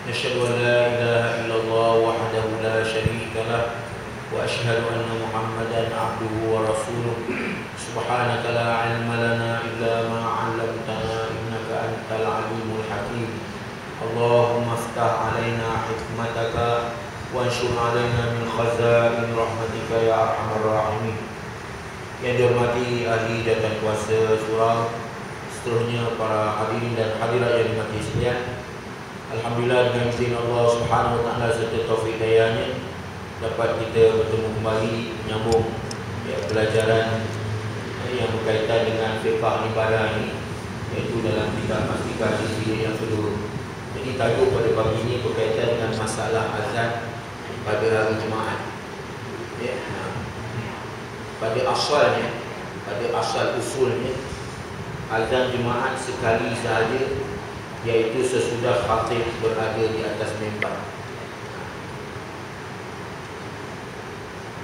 أشهد أن لا إله إلا الله وحده لا شريك له وأشهد أن محمدا عبده ورسوله سبحانك لا علم لنا إلا ما علمتنا إنك أنت العليم الحكيم اللهم افتح علينا حكمتك وانشر علينا من خزائن رحمتك يا أرحم الراحمين. Yang dihormati ahli dan kuasa surau, seterusnya para hadirin dan hadirat yang dimati sekalian, alhamdulillah dengan izin Allah Subhanahu wa taala serta taufik dayanya dapat kita bertemu kembali menyambung pelajaran yang berkaitan dengan fiqh ibadah ini, iaitu dalam kitab Mastikah Jilid yang kedua. Jadi tajuk pada pagi ini berkaitan dengan masalah azan pada hari Jumaat. Pada asalnya, pada asal usulnya, azan Jumaat sekali sahaja, iaitu sesudah khatib berada di atas mimbar.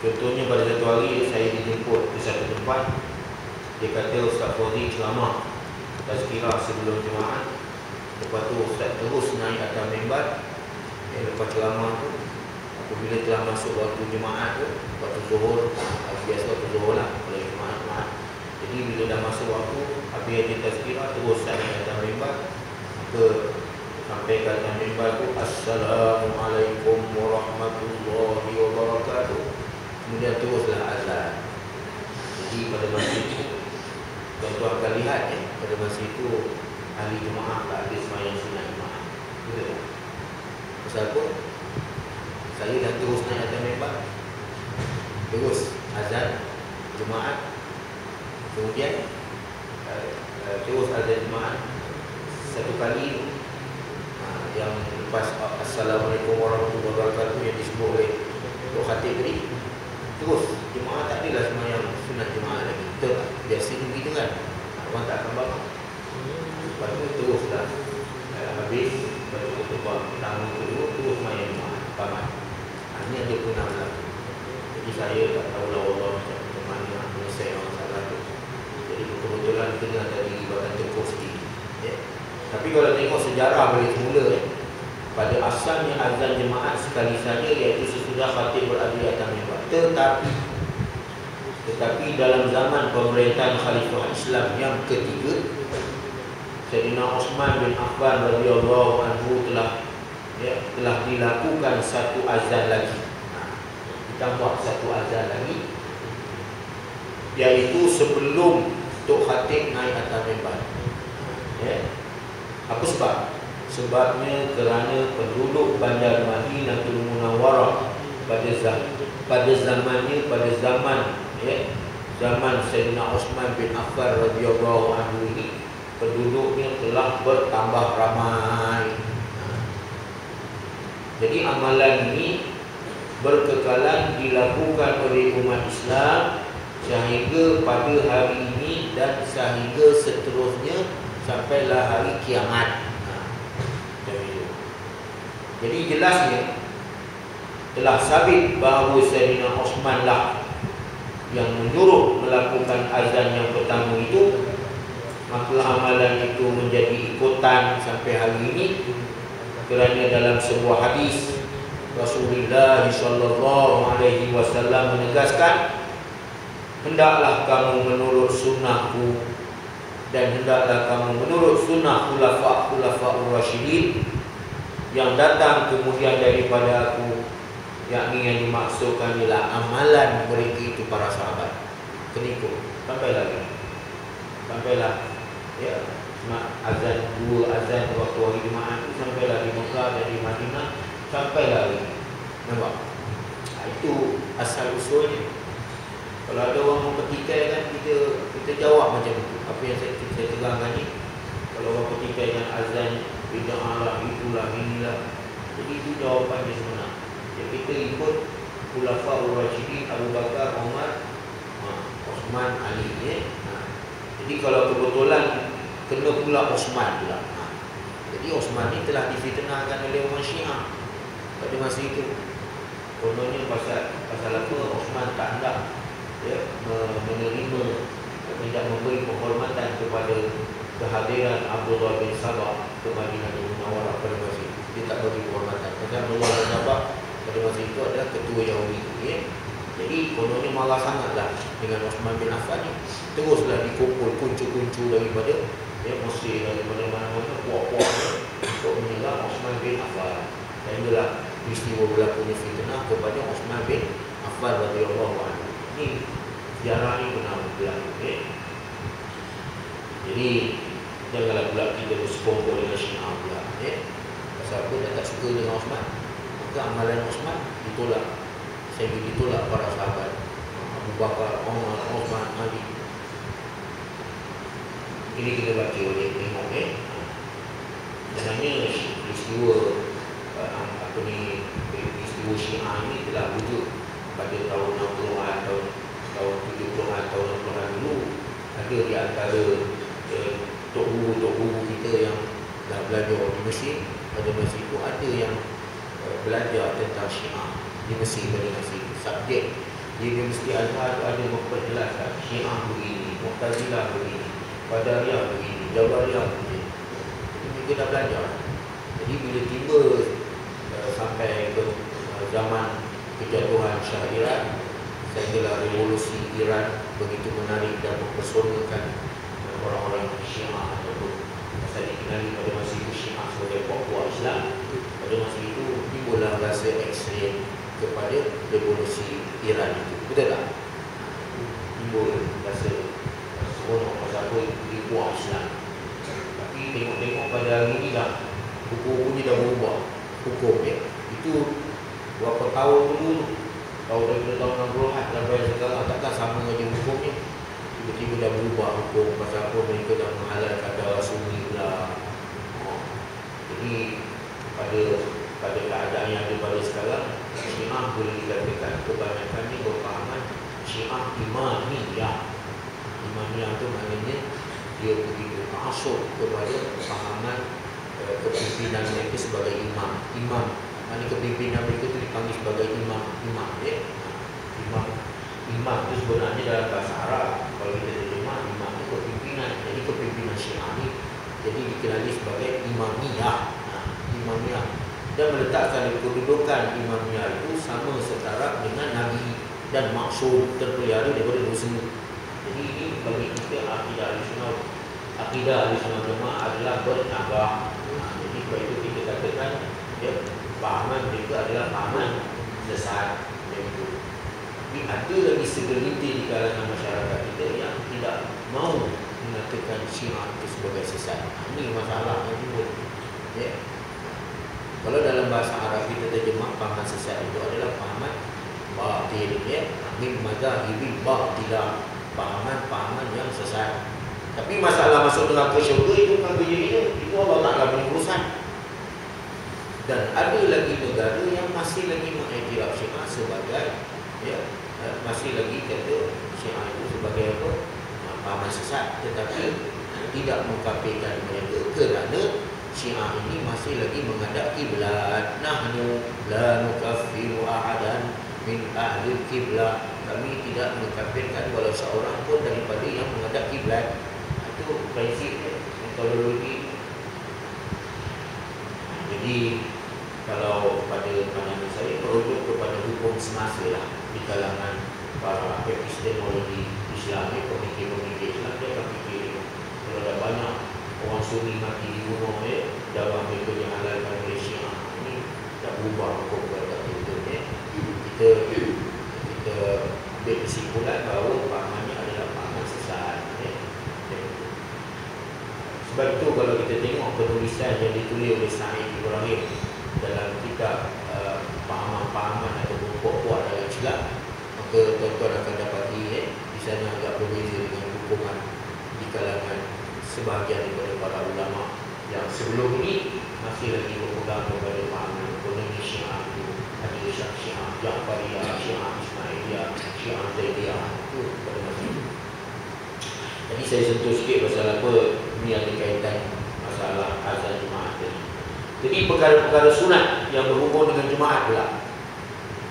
Contohnya pada satu hari saya dijemput ke satu tempat. Dia kata Ustaz Fauzi ceramah tazkirah sebelum Jumaat. Lepas tu Ustaz terus naik atas mimbar. Lepas ceramah tu, apabila telah masuk waktu Jumaat tu, waktu zuhur, biasa waktu zuhur lah, kalau Jumaat. Jadi bila dah masuk waktu, habis dia tazkirah, terus naik atas mimbar. Maka sampai ke atas mimbar tu, Assalamualaikum warahmatullahi wabarakatuh. Kemudian teruslah azan. Jadi pada masa itu, tuan-tuan akan lihat pada masa itu ahli Jumaat tak ada sembahyang sunat Jumaat. Betul tak? Pasal apa? Saya dah terus naik atas mimbar, terus azan Jumaat, kemudian terus azan Jumaat satu kali yang lepas Assalamualaikum warahmatullahi wabarakatuh yang disebut oleh Tok Khatib tadi. Terus Jumaat tak adalah sembahyang sunat Jumaat lagi. Betul tak? Biasanya begitu kan, orang tak akan bangun. Lepas tu teruslah habis pada khutbah pertama kedua, terus sembahyang Jumaat Jumaat. Ini ada pernah berlaku. Jadi saya tak tahulah Allah macam mana nak menyelesaikan masalah tu. Jadi kebetulan kena tadi bahkan tempoh sikit. Tapi kalau tengok sejarah balik semula, pada asalnya azan jemaat sekali saja, iaitu sesudah khatib berada di atas mimbar. Tetapi dalam zaman pemerintahan Khalifah Islam yang ketiga, Sayyidina Uthman bin Affan radhiyallahu anhu telah dilakukan satu azan lagi. Ditambah satu azan lagi, iaitu sebelum Tok Khatib naik atas mimbar. Apa sebab? Sebabnya kerana penduduk Bandar Madinatul Munawwarah pada zamannya, zaman Sayyidina Uthman bin Affan radhiyallahu anhu ini, penduduknya telah bertambah ramai. Jadi amalan ini berkekalan dilakukan oleh umat Islam sehingga pada hari ini dan sehingga seterusnya sampailah hari kiamat. Jadi jelasnya telah sabit bahawa Sayyidina Uthman lah yang menyuruh melakukan azan yang pertama itu, maka amalan itu menjadi ikutan sampai hari ini. Kerana dalam sebuah hadis Rasulullah sallallahu alaihi wasallam menegaskan, hendaklah kamu menurut sunnahku dan hendaklah kamu menurut sunnah khulafa'ur rasyidin yang datang kemudian daripada aku, yakni yang dimaksudkan ialah amalan mereka itu para sahabat. Kenikut sampailah azan dua azan waktu hari Jumaat itu sampailah di Mekah dan di Madinah, sampailah hari. Nampak? Itu asal usulnya. Kalau ada orang mempertikai kan, kita jawab macam itu. Apa yang saya terangkan ni, kalau orang pertikaikan azan bid'ah lah, itulah, inilah, jadi itu jawapannya sebenar. Jadi kita ikut Khulafaur Rasyidin, Abu Bakar, Umar, Uthman, Ali. Jadi kalau kebetulan kena pula Uthman pula, jadi Uthman ni telah difitnahkan oleh orang Syiah pada masa itu. Kononnya pasal apa Uthman tak hendak menerima, tidak memberi penghormatan kepada kehadiran Abdullah bin Sabah ke Madinatul Munawwarah pada masa itu. dia tak bagi penghormatan. Pasal Abdullah bin Sabah pada masa itu adalah ketua Yahudi, ya. Jadi kononnya marah sangatlah dengan Osman bin Affan ni. Teruslah dikumpul kuncu-kuncu daripada Mesir, daripada mana-mana puak-puak untuk menyerang Osman bin Affan. Dan itulah peristiwa berlakunya fitnah kepada Osman bin Affan radhiyallahu anhu. Ini sejarah ni benar berlaku, ya. Jadi janganlah pula kita bersekongkol dengan Syiah pula, ya. Pasal apa dia tak suka dengan Osman, maka amalan Osman ditolak. Sehingga ditolak para sahabat Abu Bakar, Umar, Osman, Ali. Ini kita baca oleh tengok, sebenarnya peristiwa peristiwa Syiah ini telah wujud pada tahun 60-an, tahun 70-an, tahun 60-an dulu. Ada di antara tok guru kita yang dah belajar di Mesir pada masa itu, ada yang belajar tentang Syiah di Mesir pada masa itu. Subjek di Universiti Azhar ada memperjelaskan Syiah begini, Mu'tazilah begini, Qadariyah begini, Jabariyah begini. Jadi mereka dah belajar. Jadi bila tiba sampai ke zaman kejatuhan Shah Iran, sehinggalah revolusi Iran begitu menarik dan mempersonakan orang-orang Syiah ataupun pasal dikenali pada masa itu Syiah sebagai puak-puak Islam. Pada masa itu timbullah rasa ekstrem kepada revolusi Iran itu. Betul tak? Timbul rasa seronok pasal apa dia puak Islam. Tapi tengok-tengok pada hari ini dah hukum-hukumnya dah berubah. Hukum itu berapa tahun dulu, daripada tahun 60-an sampai sekarang takkan sama saja hukumnya. Tiba-tiba dah berubah hukum pasal apa mereka dah menghalalkan darah sunni pula. Jadi pada keadaan yang ada pada sekarang, Syiah boleh dikatakan kebanyakannya berpahaman Syiah Imaniyah. Imaniyah itu maknanya dia begitu masuk kepada pahaman kepimpinan mereka sebagai imam. Maknanya kepimpinan mereka itu dipanggil sebagai imam, ya. Imam itu sebenarnya dalam bahasa Arab, kalau kita terjemah imam itu kepimpinan. Jadi kepimpinan Syiah ini jadi dikenali sebagai Imamiyah. Imamiyah, dan meletakkan kedudukan Imamiyah itu sama setara dengan Nabi dan maksud terpelihara daripada dosa. Jadi ini bagi kita akidah Ahlussunnah Jamaah adalah bernabah. Jadi sebab itu kita katakan pahaman mereka adalah pahaman sesat. Tapi ada lagi segelintir di kalangan masyarakat kita yang tidak mau mengatakan Syiah itu sebagai sesat. Ini masalah yang timbul. Kalau dalam bahasa Arab kita terjemah pahaman sesat itu adalah pahaman batil, min madzahibil batilah, pahaman yang sesat. Tapi masalah masuk neraka syurga itu bukan kerja itu Allah Ta'ala punya urusan. Dan ada lagi negara yang masih lagi mengiktiraf Syiah sebagai masih lagi kata Syiah itu sebagai apa? Pahaman sesat, tetapi tidak mengkafirkan mereka kerana Syiah ini masih lagi menghadap kiblat. Nahnu la nukaffiru ahadan min ahli kiblat. Kami tidak mengkafirkan walau seorang pun daripada yang menghadap kiblat. Itu prinsip metodologi. Jadi kalau pada pandangan saya merujuk kepada hukum semasa lah di kalangan para epistemologi Islam, pemikir-pemikir Islam. Dia akan fikir kalau ada banyak orang Sunni mati dibunuh, dakwah mereka yang halalkan oleh Syiah ini tak berubah hukum kepada kita. Kita ambil kesimpulan bahawa pahamannya adalah pahaman sesat. Sebab itu kalau kita tengok penulisan yang ditulis oleh Said Ibrahim dalam kitab pahaman-pahaman ataupun puak-puak dalam Islam, maka tuan-tuan akan dapati di sana agak berbeza dengan hukuman di kalangan sebahagian daripada para ulama yang sebelum ini masih lagi berpegang kepada pahaman ekonomi Syiah itu. Ada Syiah Ja'fariyah, Syiah Ismailiyah, Syiah Zaidiyah itu pada masa itu. Jadi saya sentuh sikit pasal apa ini ada kaitan masalah azan Jumaat tadi. Jadi perkara-perkara sunat yang berhubung dengan Jumaat pula.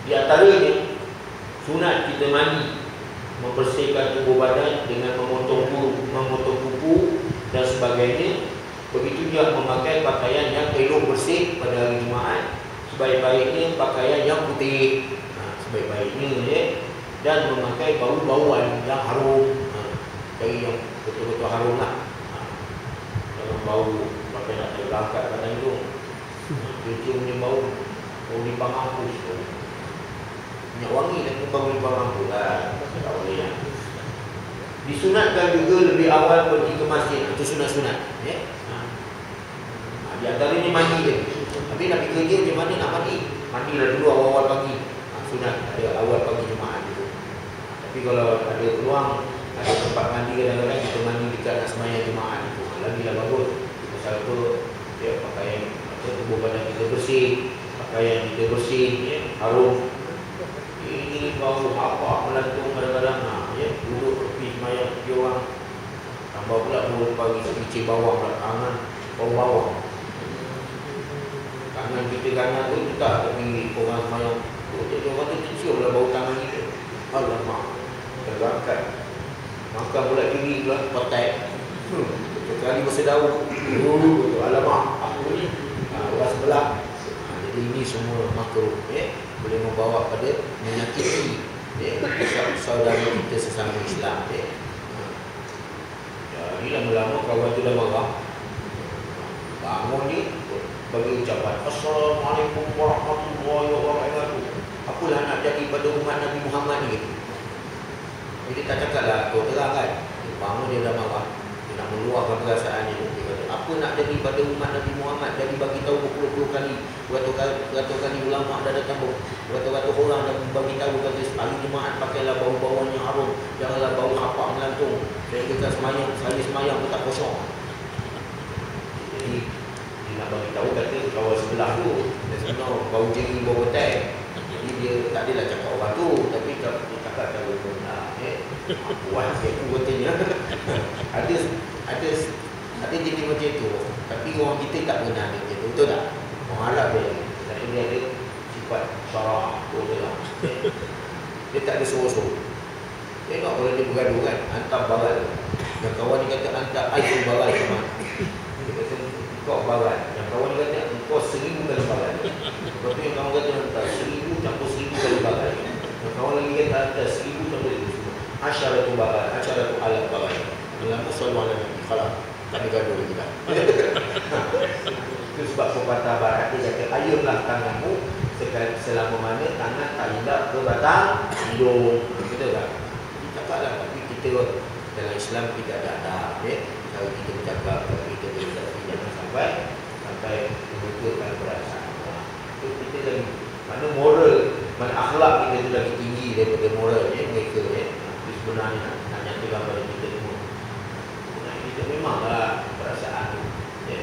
Di antaranya sunat kita mandi, membersihkan tubuh badan dengan memotong kuku dan sebagainya. Begitu juga memakai pakaian yang elok bersih pada hari sebaik-baiknya pakaian yang putih, sebaik-baiknya ya. Dan memakai bau-bauan yang harum, cari yang betul-betul harum lah. Jangan bau pakai nak berangkat kat hidung, cium dia bau limbah mampus tu, minyak wangi dan bau limbah mampus lah, tak boleh ya. Disunatkan juga lebih awal pergi ke masjid, itu sunat-sunat ya. Di antaranya mandi je. Tapi nak pergi kerja macam mana nak mandi? Mandilah dulu awal-awal pagi. Sunat ada awal pagi Jumaat itu. Tapi kalau ada peluang, ada tempat mandi kadang-kadang kita mandi dekat nak sembahyang Jumaat itu, lagi bagus. Pasal apa? Ya, pakaian tubuh badan kita bersih, pakaian kita bersih, ya, harum. Ini bau apa melantung kadang-kadang, ya, duduk tepi sembahyang dia orang. Tambah pula bau pagi kecil bawang pula, tangan bau bawang. Tangan kita kanan tu letak tepi orang sembahyang. Jadi orang tu cium lah bau tangan kita. Alamak, terangkat. Makan pula kiri pula, kotak. Sekali bersedau. Alamak, apa ni? Orang sebelah. Jadi ini semua makruh, ya. Boleh membawa pada menyakiti, ya, saudara kita sesama Islam, ya. Jadi lama-lama kawan tu dah marah. Bangun ni bagi ucapan Assalamualaikum warahmatullahi wabarakatuh. Apalah nak jadi pada umat Nabi Muhammad ni gitu. Jadi tak cakap lah, kau terang kan. Bangun dia dah marah. Dia nak meluahkan perasaannya. Dia kata, apa nak jadi pada umat Nabi Muhammad? Jadi bagi tahu berpuluh-puluh kali. Beratus kali ulama' dah datang. Beratus-ratus orang dah bagi tahu kata ahli jemaat pakailah bau-bauan yang harum. Janganlah bau hapak melantung. Saya kata semayang, saya semayang pun tak kosong. Jadi dia nak bagi tahu kata kawan sebelah tu. Dia sebenarnya bau jeri, bau betai. Jadi dia tak adalah cakap orang tu, tapi dia cakap cara benar. Puan saya tu katanya. Ada jenis macam tu. Tapi orang kita tak pernah ada macam tu. Betul tak? Orang Arab dia. Tapi dia ada sifat syarah. Betul tak? Dia tak ada suruh-suruh. Tengok kalau dia bergaduh kan, hantar barat. Yang kawan dia kata hantar iPhone barat ke mana. Dia kata kau barat. Yang kawan dia kata kau 1000 kali barat. Lepas tu yang kawan kata hantar 1000 campur 1000 kali barat. Yang kawan lagi kata hantar 1000 campur 1000. Asyaratu barat, asyaratu alat barat. Lama sallallahu alaihi wasallam kalau tak gaduh lagi kan. Itu sebab pepatah barat dia kata ayunlah tanganmu selama mana tangan tak hindak ke batang hidung. Betul tak? Cakaplah, tapi kita dalam Islam kita ada adab, ya. Kalau kita bercakap, kalau kita berinteraksi, jangan sampai membetulkan perasaan. Itu kita lagi, mana moral, mana akhlak kita tu lagi tinggi daripada moral, ya, mereka, ya. Itu sebenarnya nak nyatakan pada kita semua. Kita memanglah perasaan tu, ya.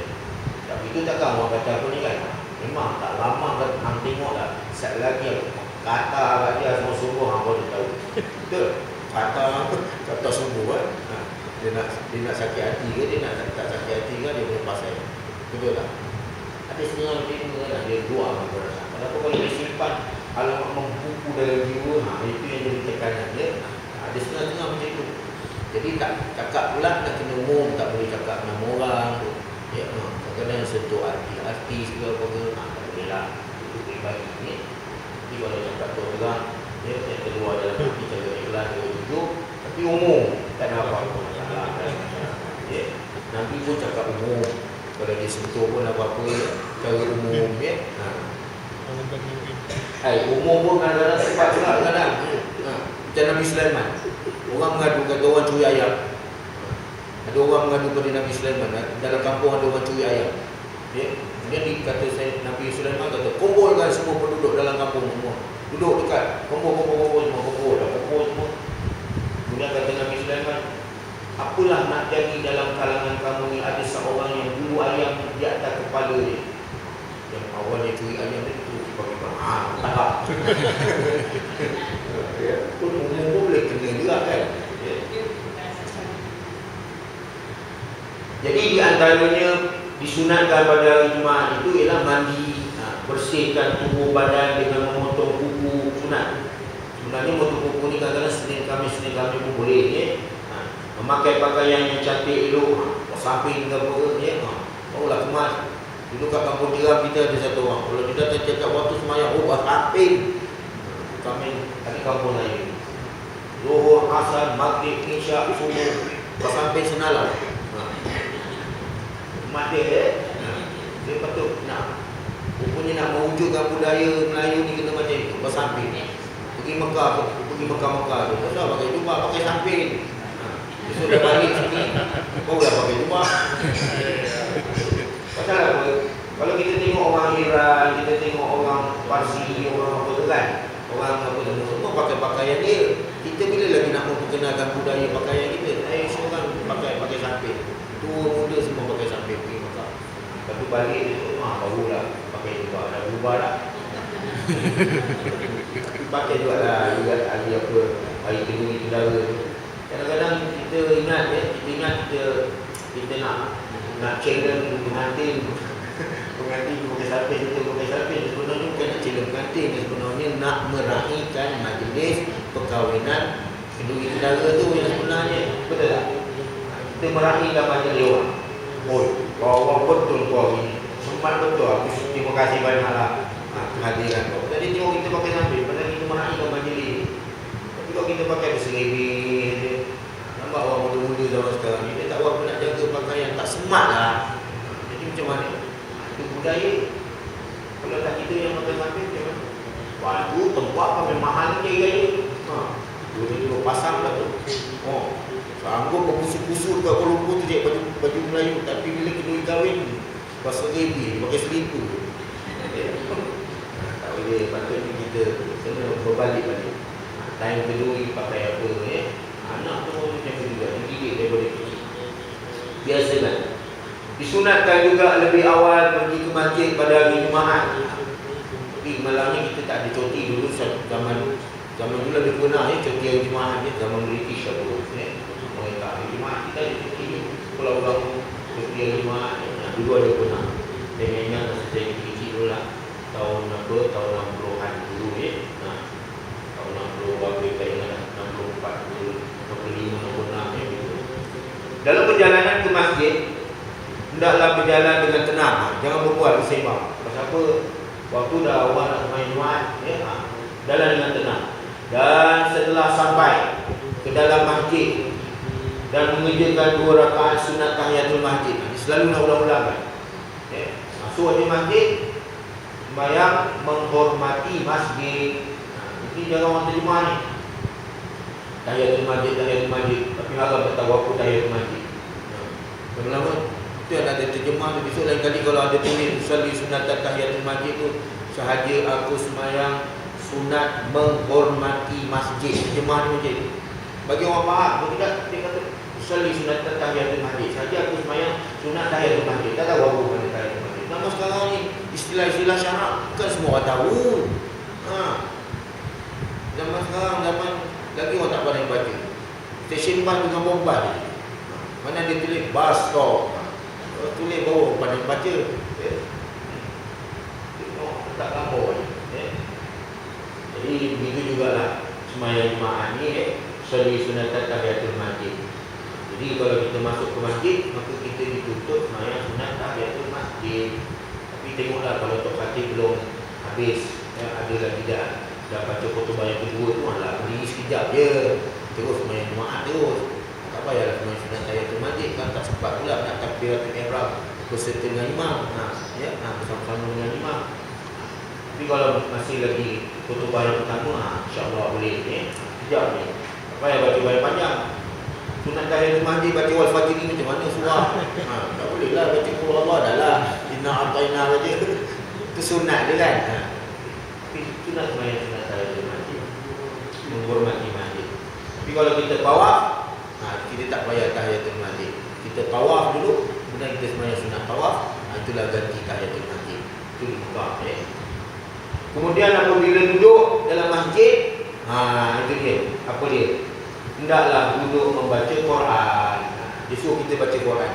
Tapi itu takkan orang kata apa ni kan. Memang tak lama kan hang tengok lah. Sekali lagi kata kat dia sungguh-sungguh hang baru tahu. Betul? Kata sungguh kan. Dia nak sakit hati ke, dia nak tak sakit hati ke, dia boleh pasal. Betul tak? Ada setengah macam kan, dia dua orang perasaan. Kenapa kalau dia simpan alamat membuku dalam jiwa, itu yang jadi tekanan dia. Ada setengah-setengah macam itu. Jadi tak cakap pula nak kena umum, tak boleh cakap nama orang. Ya, kadang-kadang sentuh artis ke apa ke, tak boleh lah. Itu pribadi ni. Jadi kalau cakap tu orang, ya, yang keluar dalam hati cakap ikhlas dia hidup, tapi umum, tak ada apa-apa masalah kan. Ya, Nabi pun cakap umum. Kalau dia sentuh pun apa-apa cara umum, ya. Umum pun kadang-kadang tepat juga kadang. Macam Nabi Sulaiman. Orang mengadu kata orang curi ayam. Ada orang mengadu pada Nabi Sulaiman, dalam kampung ada orang curi ayam. Ya. Kemudian dikata Nabi Sulaiman kata, kumpulkan semua penduduk dalam kampung semua. Duduk dekat, kumpul semua. Kemudian kata Nabi Sulaiman, apalah nak jadi dalam kalangan kamu ni ada seorang yang bulu ayam di atas kepala dia. Yang awalnya curi ayam dia tu bagi-bagi. Tak. Pun umum pun boleh kena juga kan. Ya. Jadi di antaranya disunatkan pada hari Jumaat itu ialah mandi, bersihkan tubuh badan dengan memotong kuku, sunat. Sebenarnya memotong kuku ni kadang-kadang Senin Khamis pun boleh, ya. Memakai pakaian yang cantik elok, samping ke apa, ya. Barulah kemas. Dulu kat kampung tiram kita ada satu orang. Kalau kita cakap waktu semayang, oh samping. Kami ada kampung lain. Zuhur, asar, maghrib, isyak, subuh, sampai senalau. Mak dia dia patut rupanya nak mewujudkan budaya Melayu ni kena macam itu, bersamping. Pergi Mekah tu, tak usah pakai jubah, pakai samping. Besok dah balik sini, kau dah pakai jubah. Pasal apa? Kalau kita tengok orang Iran, kita tengok orang Parsi, orang apa tu kan, orang apa tu, semua pakai pakaian dia. Kita bila lagi nak memperkenalkan budaya pakaian kita? Seorang pakai samping. Tua muda semua pakai samping pergi Mekah. Lepas tu balik dia barulah pakai jubah, dah berubah dah. Pakai juga lah hari apa, hari kedua saudara tu. Kadang-kadang kita ingat kita nak challenge pengantin pakai samping, kita pakai samping. Sebenarnya bukan nak challenge pengantin, sebenarnya nak meraihkan majlis perkahwinan kedua saudara tu yang sebenarnya. Betul tak? Kita meraihkan majlis orang. Oh, orang betul kau ini. Sempat betul. Aku terima kasih banyaklah kehadiran kau. Tadi tengok kita pakai samping, padahal kita meraihkan majlis. Tapi kalau kita pakai berseribih je, nampak orang muda-muda zaman sekarang ni, dia tak apa nak jaga pakaian, tak smart lah. Jadi macam mana? Itu budaya. Kalau tak kita yang pakai samping, macam mana? Baju, tempat pakai mahal ni gaya. Dua pasang lah tu. Sanggup berkusur-kusur kat Kuala Lumpur tu cek baju Melayu. Tapi bila kedua kahwin, pasal rebi, pakai selipar. Tak boleh, patutnya kita kena berbalik-balik. Time kedua pakai apa anak tu macam tu juga, dia didik daripada kecil. Biasa kan. Disunatkan juga lebih awal pergi ke masjid pada hari Jumaat. Tapi malangnya kita tak ada cuti dulu zaman dulu lebih pernah cuti hari Jumaat zaman British apa mereka hari Jumaat kita ada cuti pulau-pulau cuti hari Jumaat. Dulu ada pernah. Saya ingat masa saya kecil dulu lah, tahun 60-an dulu tahun 60 berapa kita ingat 64 dulu, 65, 66 gitu. Dalam perjalanan ke masjid hendaklah berjalan dengan tenang, jangan berbual bersembang. Pasal apa? Waktu dah awal nak main Jumaat jalan dengan tenang. Dan setelah sampai ke dalam masjid dan mengerjakan 2 rakaat sunat tahiyatul masjid, selalu nak ulang-ulang. Masuk di masjid, sembahyang menghormati masjid. Ini jangan orang terjemah ni. Tahiyatul masjid. Tapi harap tak tahu apa tahiyatul masjid. Lama-lama itu yang ada terjemah tu. Besok lain kali kalau ada tulis usalli sunat tahiyatul masjid tu, sahaja aku sembahyang sunat menghormati masjid. Terjemah ni macam tu. Bagi orang faham, kalau tidak dia kata usalli sunat tahiyatul masjid, sahaja aku sembahyang sunat tahiyatul masjid. Tak tahu apa benda tahiyatul masjid. Nama sekarang ni istilah-istilah syarak kan semua orang tahu. Zaman sekarang, zaman lagi orang tak pandai baca. Stesen bas dengan bomba dia. Mana dia tulis bus stop. Tulis bawah pandai baca. Tengok tak gambar je. Jadi begitu jugalah sembahyang Jumaat ni usalli sunat tahiyatul masjid. Jadi kalau kita masuk ke masjid, maka kita dituntut sembahyang sunat tahiyatul masjid. Tapi tengoklah kalau Tok Khatib belum habis, ada lagi dah baca khutbah yang kedua tu, berdiri sekejap je, terus sembahyang Jumaat terus. Tak payahlah sembahyang sunat tahiyatul masjid, kan tak sempat pula nak takbiratul ihram berserta dengan imam. Bersama-sama dengan imam. Tapi kalau masih lagi khutbah yang pertama, insya-Allah boleh sekejap ni. Tak payah baca banyak panjang. Sunat tahiyatul masjid baca wal fajr ni macam mana surah? Tak boleh lah baca qul Allah dah lah. Inna a'tayna baca. Itu sunat dia kan. Tapi sunat sembahyang sunat tahiyatul masjid, menghormati masjid. Tapi kalau kita tawaf, kita tak payah tahiyatul masjid. Kita tawaf dulu, kemudian kita sembahyang sunat tawaf, itulah ganti tahiyatul masjid. Itu di Mekah Kemudian apabila duduk dalam masjid, itu dia. Apa dia? Hendaklah duduk membaca Quran. Dia suruh kita baca Quran.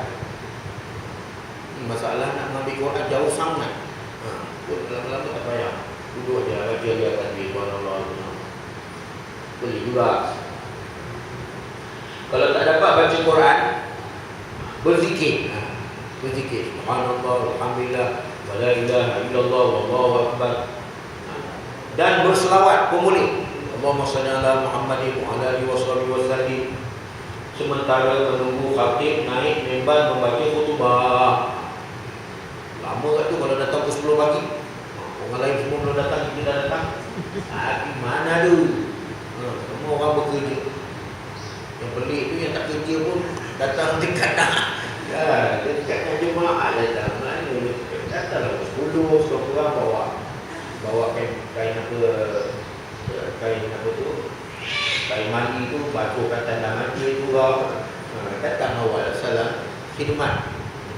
Masalah nak mengambil Quran jauh sangat. Lama-lama tak payah. Duduk je, baca dia tadi Allah. Boleh juga. Kalau tak dapat baca Quran, berzikir. Berzikir. Subhanallah, alhamdulillah, Wala ilaha illallah wallahu akbar. Dan berselawat pun boleh. Allahumma salli ala Muhammadin wa ala alihi wasallam. Sementara menunggu khatib naik mimbar membaca khutbah. Lama kat tu kalau datang pukul 10 pagi. Orang lain semua belum datang, kita dah datang. Mana tu? Semua orang bekerja. Yang pelik tu yang tak kerja pun datang dekat dah. Ya, dekatnya jemaah datang. Mana datang pukul 10 seorang bawa kain apa tu? Kain mandi tu, basuhkan tanda mandi tu datang awal salah khidmat,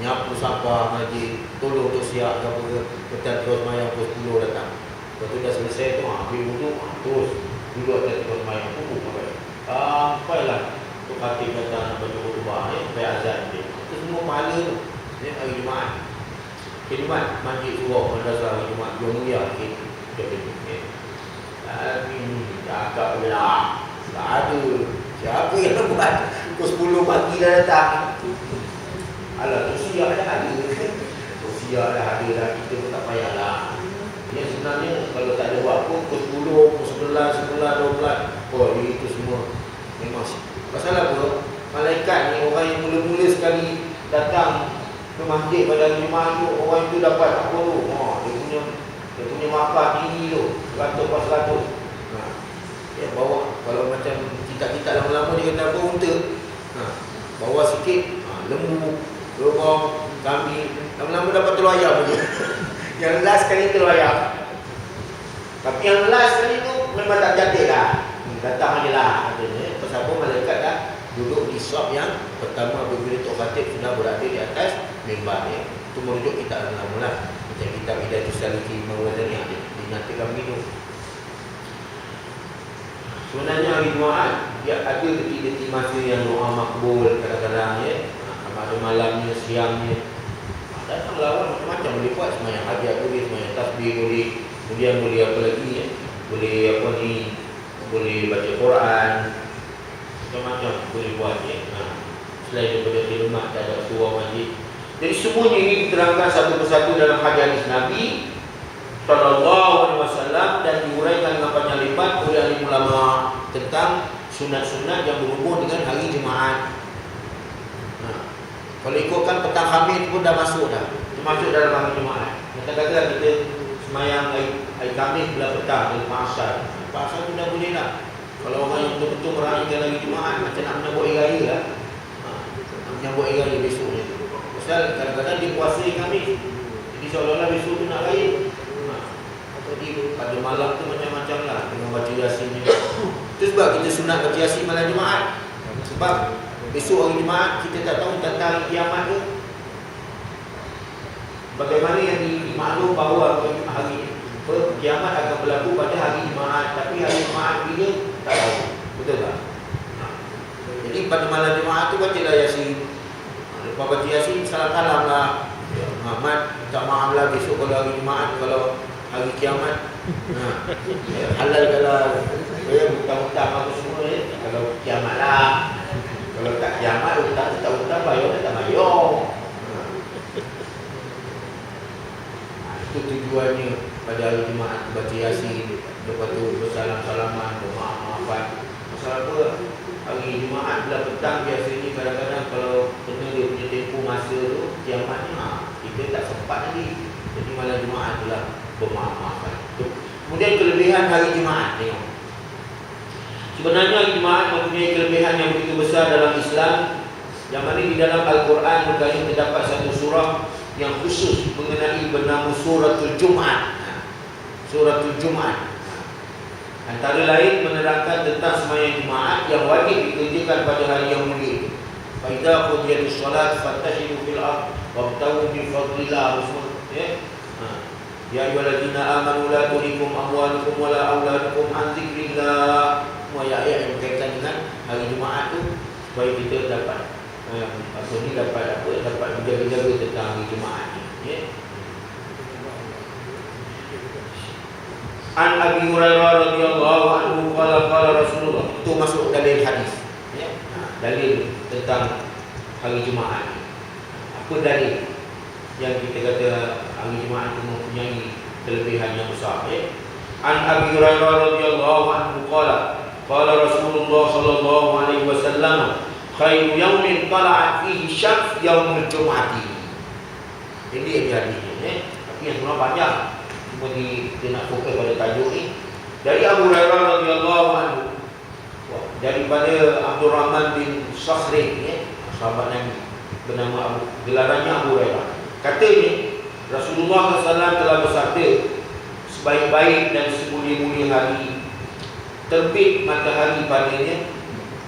nyapu sampah majlis, tolong untuk siap apa ke, kita terus mayang pukul 10 datang. Lepas tu dah selesai tu ambil wuduk, terus duduk atas terus mayang pukul sampailah tu khatib datang baca khutbah sampai azan dia. Itu semua pahala tu. Ni hari Jumaat. Khidmat masjid surau madrasah hari Jumaat 2 miliar kita. Tapi cakap lah, tak ada. Siapa yang buat pukul 10 pagi dah datang? Alah, tu siap dah ada. Tu siap dah ada dah, kita pun tak payahlah. Yang sebenarnya kalau tak ada waktu pukul 10, pukul 11, 12. Oh, itu semua memang. Pasal apa? Malaikat ni orang yang mula-mula sekali datang ke masjid pada hari Jumaat tu, orang itu dapat apa tu? Dia punya maafah tinggi tu, 100%. Dia bawa, kalau macam kita lama-lama dia kata apa, unta. Bawa sikit, lembu, lorong, kambing, lama-lama dapat telur ayam je. Yang last sekali telur ayam. Tapi yang last sekali tu memang tak jatuh lah. Datang je lah katanya. Pasal apa malaikat dah duduk di sop yang pertama apabila Tok Khatib sudah berada di atas mimbar dia. Itu merujuk kita lama-lama lah. Macam kitab Hidayatul Salikin Mawazani yang dinyatakan begitu. Sebenarnya hari Jumaat dia ada detik-detik masa yang doa makbul kadang-kadang ya. Pada malamnya, siangnya. Datang lawan macam-macam boleh buat, sembahyang hajat boleh, sembahyang tasbih boleh. Kemudian boleh apa lagi ya? Boleh apa ni? Boleh baca Quran. Macam-macam boleh buat ya. Selain daripada khidmat terhadap surau masjid. Jadi semuanya ini diterangkan satu persatu dalam hadis Nabi SAW dan diuraikan dengan panjang lebar oleh ahli ulama tentang sunat-sunat yang berhubung dengan hari Jumaat. Kalau ikutkan petang Khamis pun dah masuk dah. Termasuk dalam hari Jumaat. Kata-kata kita semayang hari Khamis belah petang, lepas asar. Lepas asar tu dah boleh dah. Kalau orang yang betul-betul meraihkan hari Jumaat, macam nak menyambut hari raya lah. Nak menyambut hari raya besoknya. Pasal kadang-kadang dia puasa hari Khamis. Jadi seolah-olah besok tu nak raya. Jadi pada malam tu macam-macam lah dengan baca Yasinnya. Itu sebab kita sunat baca Yasin malam Jumaat. Sebab besok hari Jumaat kita tak tahu tentang hari kiamat tu. Bagaimana yang dimaklum bahawa hari kiamat akan berlaku pada hari Jumaat, tapi hari Jumaat bila tak tahu. Betul tak? Jadi pada malam Jumaat tu bacalah Yasin. Lepas baca Yasin salam-salam lah. Muhammad minta maaf lah besok kalau hari Jumaat, kalau hari kiamat halal kalau hutang-hutang apa semua kalau kiamat lah. Kalau tak kiamat hutang-hutang bayar tak bayar. Itu tujuannya pada hari Jumaat baca Yasin. Lepas tu bersalam-salaman, bermaaf-maafan. Pasal apa? Hari Jumaat bila petang biasanya kadang-kadang kalau kena dia punya tempoh masa tu kiamatnya kita tak sempat lagi. Jadi malam Jumaat tu lah bermaaf-maafan. Kemudian kelebihan hari Jumaat, tengok. Sebenarnya hari Jumaat mempunyai kelebihan yang begitu besar dalam Islam, yang mana di dalam Al-Quran Al-Karim terdapat satu surah yang khusus mengenai bernama Suratul Jumaat. Suratul Jumaat antara lain menerangkan tentang sembahyang Jumaat yang wajib dikerjakan pada hari yang mulia. Fa idza qudiyatis shalat fantashiru fil ardh wabtaghu min fadlillah. Ya ayyuhallazina amanu la tulhikum amwalukum wala auladukum an dzikrillah. Semua ayat yang berkaitan dengan hari Jumaat tu supaya kita dapat dapat menjaga-jaga tentang hari Jumaat ni. Ya. An Abi Hurairah radhiyallahu anhu qala Rasulullah. Itu masuk dalil hadis. Ya. Dalil tentang hari Jumaat. Apa dalil yang kita kata hari Jumaat itu mempunyai kelebihan yang besar. An Abi Hurairah radhiyallahu anhu qala Rasulullah sallallahu alaihi wasallam, khairu yaumin tala'at fihi syams yaumul jum'ati. Ini hadisnya. Tapi yang sebenarnya panjang. Cuma dia nak fokus pada tajuk ni. Dari Abu Hurairah radhiyallahu anhu, daripada Abdurrahman bin Sakhrin, sahabat Nabi, bernama gelarannya Abu Hurairah. Katanya Rasulullah SAW telah bersabda, sebaik-baik dan semulia-mulia hari terbit matahari padanya,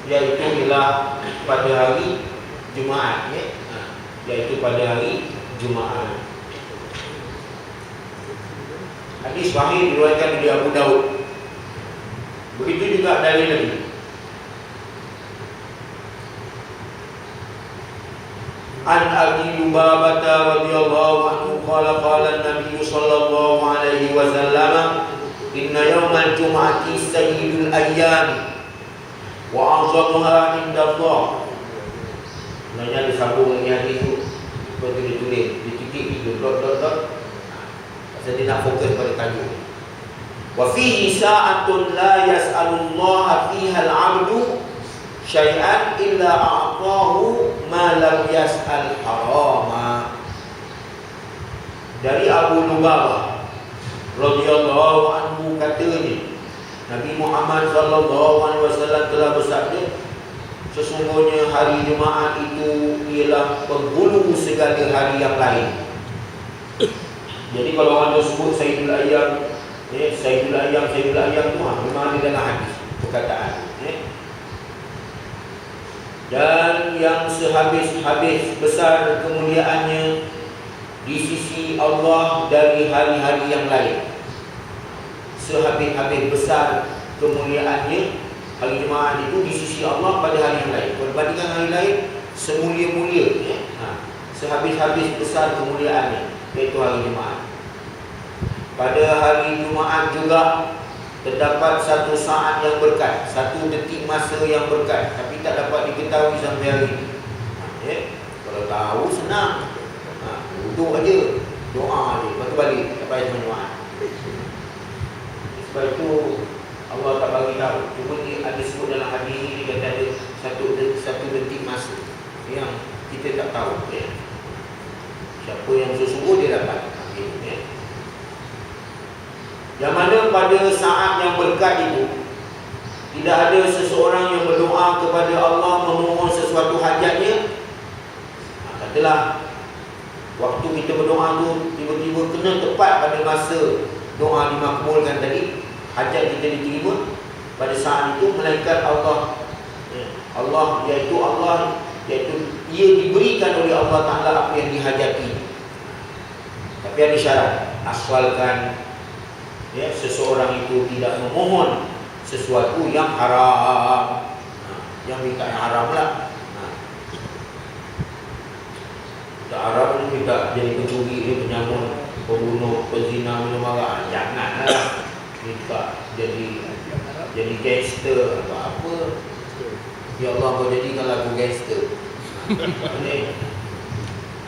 iaitu ialah pada hari Jumaat, iaitu pada hari Jumaat. Hadis sahih diriwayatkan oleh Abu Daud. Begitu juga dari Nabi. An Abi Lubabah radhiyallahu anhu qala Nabi sallallahu alaihi wasallam, inna yawmal jum'ati sayyidul ayyam wa a'zamuha indallah. Sebenarnya disambung dengan hadis itu, seperti ditulis di titik itu dot. Pasal dia nak fokus pada tajuk. Wa fihi sa'atun la yas'alullaha fiha al-'abdu syai'an illa a'tahu ma lam yas'al harama. Dari Abu Lubabah radhiyallahu anhu katanya, Nabi Muhammad sallallahu alaihi wasallam telah bersabda, sesungguhnya hari Jumaat itu ialah penghulu segala hari yang lain. Jadi kalau orang sebut Sayyidul Ayyam, Sayyidul Ayyam tu memang ada dalam hadis perkataan. Dan yang sehabis-habis besar kemuliaannya di sisi Allah dari hari-hari yang lain. Sehabis-habis besar kemuliaannya hari Jumaat itu di sisi Allah pada hari yang lain. Berbandingkan hari lain, semulia-mulia, sehabis-habis besar kemuliaannya, iaitu hari Jumaat. Pada hari Jumaat juga terdapat satu saat yang berkat, satu detik masa yang berkat, tapi tak dapat diketahui sampai hari ini. Kalau tahu senang, duduk aja, doa aja, lepas tu balik, tak payah Jumaat. Sebab itu Allah tak bagi tahu. Cuma dia ada sebut dalam hadis ini, dia kata ada satu detik masa yang kita tak tahu. Siapa yang sesungguh dia dapat. Yang mana pada saat yang berkat itu tidak ada seseorang yang berdoa kepada Allah memohon sesuatu hajatnya. Katalah waktu kita berdoa tu tiba-tiba kena tepat pada masa doa dimakbulkan tadi, hajat kita diterima, pada saat itu malaikat Allah iaitu ia diberikan oleh Allah Ta'ala apa yang dihajati. Tapi ada syarat, asalkan seseorang itu tidak memohon sesuatu yang haram. Yang minta yang haram lah. Tak haram ni minta jadi pencuri, penyamun, pembunuh, pezina, minum arak. Janganlah minta jadi gangster apa. Ya Allah, kau jadikanlah aku gangster. Ini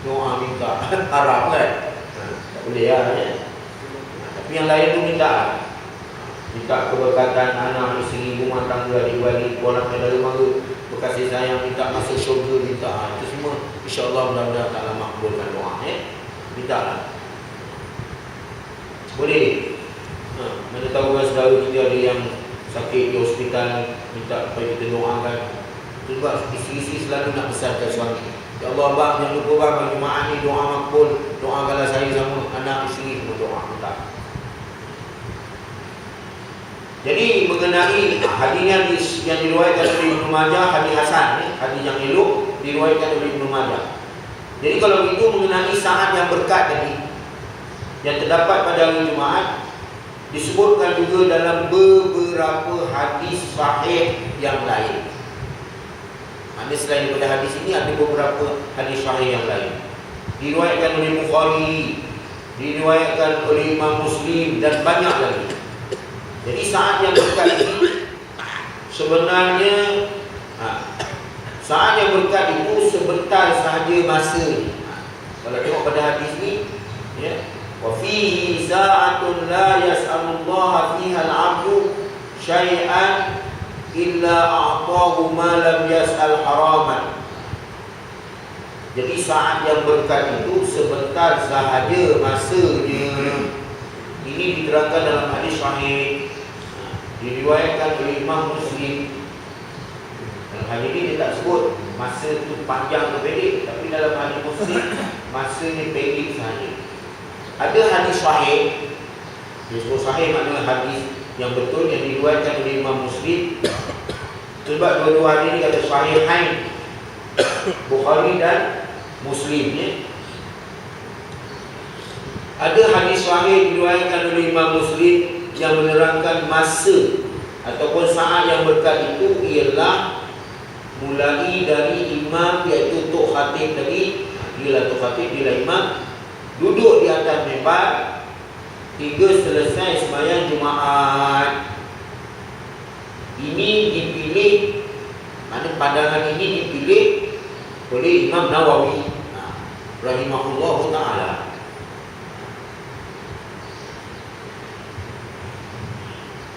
doa minta haram kan? Tak boleh lah. Tapi yang lain tu minta keberkatan anak, isteri, rumah tangga, adik-beradik, orang saudara mara, berkasih sayang, minta masuk syurga, minta. Itu semua insya-Allah mudah-mudahan taklah makbulkan doa. Minta lah. Boleh. Mana tahu kan saudara kita ada yang sakit di hospital, minta supaya kita doakan. Sebab isteri selalu nak besarkan suami. Ya Allah bang, jangan lupa bang, bagi Jumaat ni doa makbul, doakanlah saya sama anak, isteri, semua doa minta. Jadi mengenai hadis yang diriwayatkan oleh Ibnu Majah, hadis hasan, hadis yang elok diriwayatkan oleh Ibnu Majah. Jadi kalau itu mengenai saat yang berkat tadi yang terdapat pada hari Jumaat, disebutkan juga dalam beberapa hadis sahih yang lain. Selain daripada hadis ini ada beberapa hadis sahih yang lain. Diriwayatkan oleh Bukhari, diriwayatkan oleh Imam Muslim dan banyak lagi. Jadi saat yang berkat ini sebenarnya saat yang berkat itu sebentar sahaja masa. Kalau tengok pada hadis ni, Wa fihi sa'atun la yas'alullaha fiha al-'abdu syai'an illa a'tahu ma lam yas'al haraman. Jadi saat yang berkat itu sebentar sahaja masanya. Ini diterangkan dalam hadis sahih, diriwayatkan oleh Imam Muslim. Dalam hadis ini dia tak sebut masa itu panjang atau pendek, tapi dalam hadis Muslim masanya pendek sahaja. Ada hadis sahih, disebut sahih maknanya hadis yang betul yang diriwayatkan oleh Imam Muslim. Sebab dua-dua hadis ini kata sahihain, Bukhari dan Muslim ya. Ada hadis sahih diriwayatkan oleh Imam Muslim yang menerangkan masa ataupun saat yang berkat itu ialah mulai dari imam, iaitu Tok Khatib tadi. Dia Tok Khatib, dia imam, duduk di atas mimbar hingga selesai sembahyang Jumaat. Ini dipilih, mana pandangan ini dipilih oleh Imam Nawawi rahimahullah ta'ala.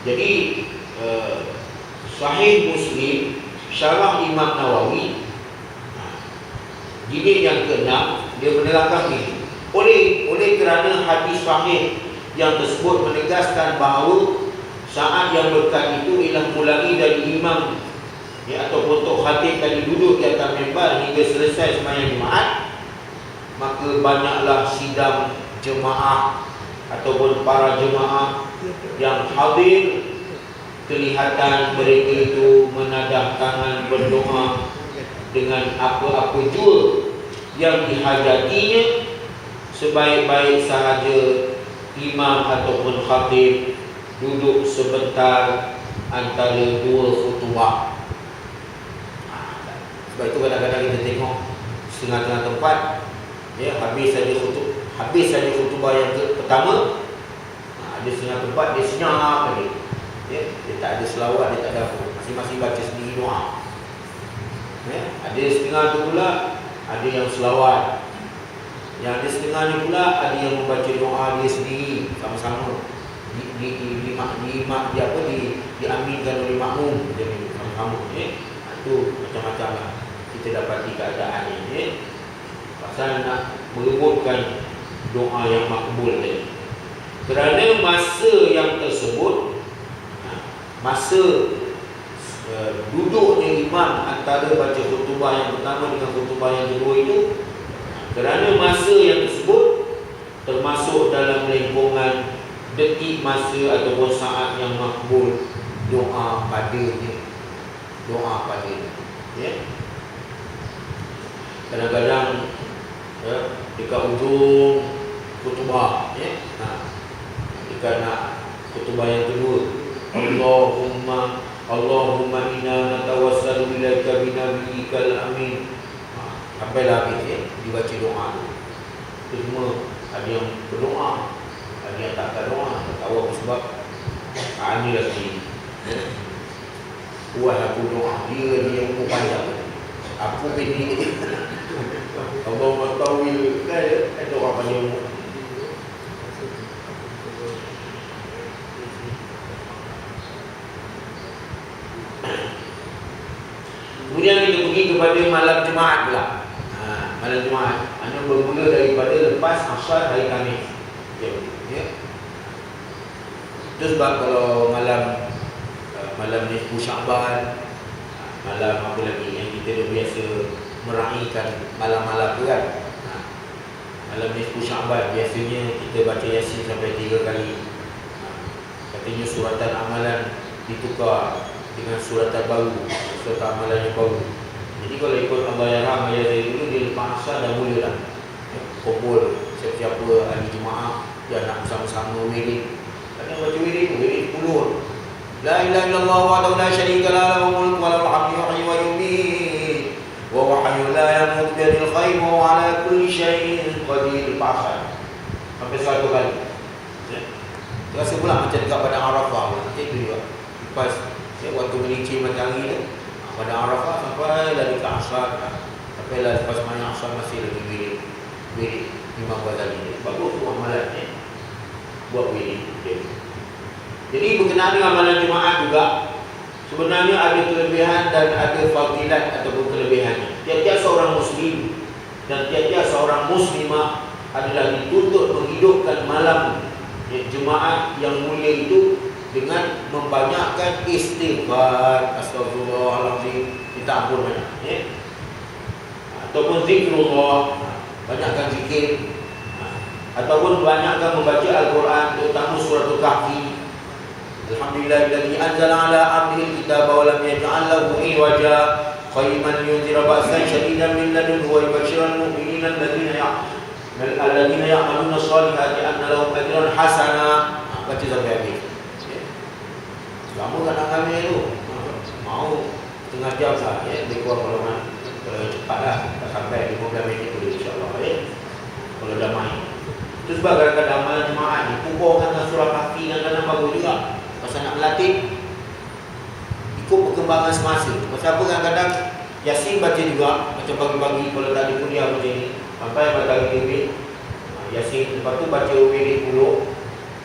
Jadi Sahih Muslim syarah Imam Nawawi jilid yang ke-6, dia menerangkan ini. Oleh kerana hadis sahih yang tersebut menegaskan bahawa saat yang berkat itu ialah mulai dari imam ya, ataupun Tok Khatib tadi duduk di atas mimbar hingga selesai sembahyang Jumaat, maka banyaklah sidang jemaah ataupun para jemaah yang hadir, kelihatan mereka itu menadah tangan berdoa dengan apa-apa jua yang dihajatinya, sebaik-baik sahaja imam ataupun khatib duduk sebentar antara dua khutbah. Sebab itu kadang-kadang kita tengok setengah-tengah tempat ya, habis saja khutbah yang pertama, ada setengah tempat dia senyap lagi ya, dia tak ada selawat, dia tak ada apa, masing-masing baca sendiri doa ya. Ada setengah tu pula ada yang selawat, yang ada setengahnya pula ada yang membaca doa dia sendiri sama-sama diaminkan oleh makmum sama-sama ya. Itu macam-macam lah kita dapati keadaan ini ya. Pasal nak merebutkan doa yang makbul tadi. Kerana masa yang tersebut, masa duduknya imam antara baca khutbah yang pertama dengan khutbah yang kedua itu, kerana masa yang tersebut termasuk dalam lingkungan detik masa ataupun saat yang makbul doa padanya. Ya. Kadang-kadang ya, dekat ujung khutbah ya, jika nak khutbah yang kedua, Allahumma inna natawassalu ilaika binabiyyikal amin, sampailah habis ya, dibaca doa tu. Itu semua ada yang berdoa, ada yang tak berdoa, tak tahu apa sebab. Ini lagi buat aku doa, dia umur panjang, aku pendek. Allah tahu ada orang panjang umur. Kemudian kita pergi kepada malam Jumaat pula. Malam Jumaat anda bermula daripada lepas asar hari Khamis. Ya. Itu sebab kalau malam Nisfu Sya'ban, malam apa lagi yang kita dah biasa meraihkan malam-malam tu kan. Malam Nisfu Sya'ban biasanya kita baca Yasin sampai 3 kali. Katanya suratan amalan ditukar dengan suratan baru, suratan amalan yang baru. Jadi kalau ikut Allah yang ramai ayat dulu, dia lepas asar dah mula dah kumpul siapa-siapa ahli jemaah yang nak bersama-sama wirid. Kadang baca wirid 10. La ilaha illallah wahdahu la syarika lahu, lahul mulku wa lahul hamdu yuhyi wa yumiit wa huwa hayyun la yamutu bi yadihil khair wa huwa ala kulli syai'in qadir. Pasal sampai 100 kali. Ya. Terasa pula macam dekat Padang Arafah. Macam itu juga. Lepas waktu melincir matahari tu, pada Arafah sampai dari ke asar, sampai lepas sembahyang asar masih lagi wirid Imam Ghazali. Bagus tu amalan ni. buat wirid. Jadi berkenaan dengan malam Jumaat juga, sebenarnya ada kelebihan dan ada fadilat ataupun kelebihannya. Tiap-tiap seorang Muslim dan tiap-tiap seorang Muslimah adalah dituntut menghidupkan malam Jumaat yang mulia itu dengan membanyakkan istighfar, astagfirullahaladzim, minta ampun banyak, ataupun zikrullah, banyakkan zikir, ataupun banyakkan membaca Al-Quran, terutama surah Al-Kahfi. Alhamdulillahilladzi anzala ala 'abdihi al-kitaba wa lam yaj'al lahu 'iwaja qayyiman liyunzira ba'san shadidan min ladunhu wa yubashshiral mu'minina alladhina ya'maluna as-salihati anna lahum ajran hasana. Baca sampai habis. Lama kadang kami tu mau tengah jam lah, lebih kurang kalau cepat lah, tak sampai 15 minit tu insyaAllah, kalau damai. Itu sebab kadang-kadang malam Jumaat ni pukul dengan surah Kahfi kadang-kadang bagus juga. Pasal nak berlatih ikut perkembangan semasa. Pasal apa kadang-kadang Yasin baca juga, macam pagi-pagi kalau tak ada kuliah macam ni, sampai matahari terbit, Yasin, lepas tu baca wirid dulu,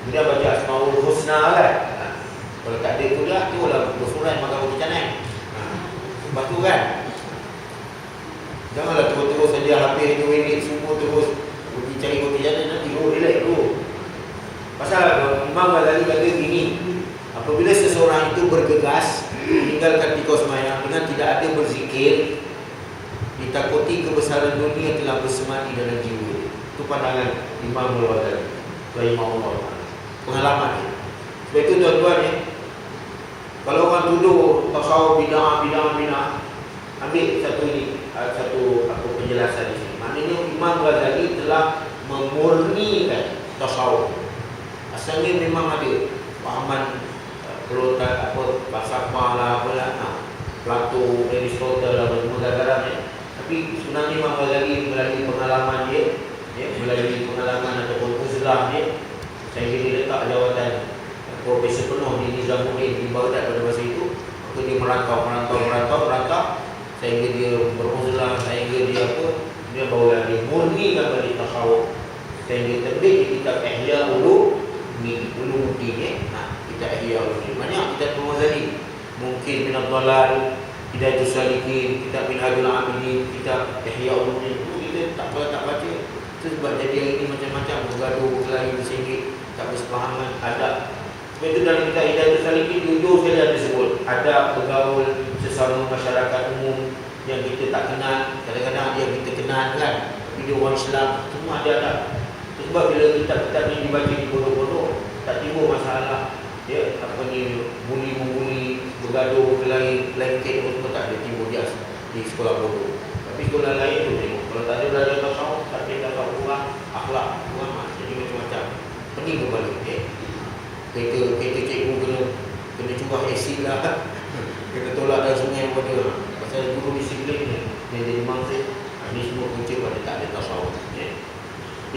kemudian baca Asmaul Husna kan. Kalau tak ada kuliah, tu lah bersurat makan roti canai. Lepas tu kan, janganlah terus-terus saja habis itu wirid subuh terus pergi cari roti canai, nanti relax dulu. Pasal Imam Ghazali kata gini, apabila seseorang itu bergegas meninggalkan tikau semayang dengan tidak ada berzikir, ditakuti kebesaran dunia telah bersemadi dalam jiwa. Itu pandangan Imam Ghazali rahimahullah. Pengalaman dia. Sebab itu tuan-tuan kalau orang tuduh tasawuf bid'ah, ambil satu penjelasan di sini. Maknanya Imam Ghazali telah memurnikan tasawuf. Asalnya memang ada pahaman pelotak falsafah lah, Plato, Aristotle lah, macam-macam. Tapi sebenarnya Imam Ghazali melalui pengalaman dia, melalui pengalaman ataupun uzlah dia, sehingga dia letak jawatan profesor penuh di Nizamuddin di Baghdad pada masa itu. Maka dia merantau sehingga dia beruzlah, sehingga dia dia barulah dia murnikan balik tasawuf, sehingga terbit di kitab Ihya Ulumuddin. Kitab Ihya Ulumuddin banyak kitab Imam Ghazali, mungkin min ad-dhalal, Hidayatus Salikin, kitab Minhajul Abidin, kitab Ihya Ulumuddin. Kita tak baca. Itu sebab jadi hari ini macam-macam bergaduh, berkelahi, bersengit, tak bersepahaman, adab. Sebab itu dalam kitab Hidayatus Salikin jujur sekali ada sebut adab bergaul sesama masyarakat umum yang kita tak kenal, kadang-kadang dia kita kenal kan, tapi dia orang Islam, semua ada adab. Sebab bila kitab-kitab ni dibaca di pondok-pondok, tak timbul masalah membuli, bergaduh, berkelahi, lengket, semua tak ada timbul dia di sekolah pondok. Tapi sekolah lain tu tengok, kalau tak ada belajar tasawuf, tak ada tasawuf kurang, akhlak kurang, jadi macam-macam. Pening kembali. Kereta cikgu kena cuba asid lah, kena tolak dalam sungai apa dia. Pasal guru disiplin ni yang jadi mangsa, ini semua punca pada tak ada tasawuf.